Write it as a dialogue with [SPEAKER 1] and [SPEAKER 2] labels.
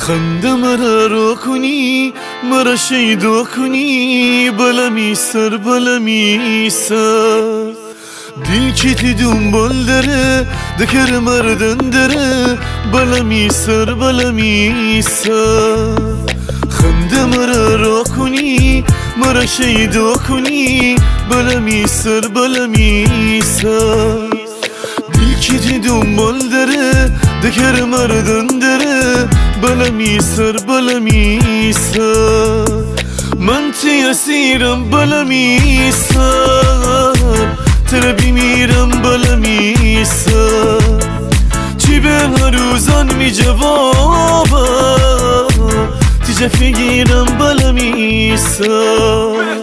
[SPEAKER 1] خنده مرا رو کنی مرا شیدا کنی بلمی سر دل کی تی دنبال داره دکر مردن داره بلمی سر خنده مرا رو کنی مرا شیدا کنی بلمی سر دل کی تی دنبال داره دکر مردن داره بلمی سر من تی اسیرم بلمی سر تربی میرم بلمی سر چی به هر روزان می جوابم تی جفی گیرم بلمی سر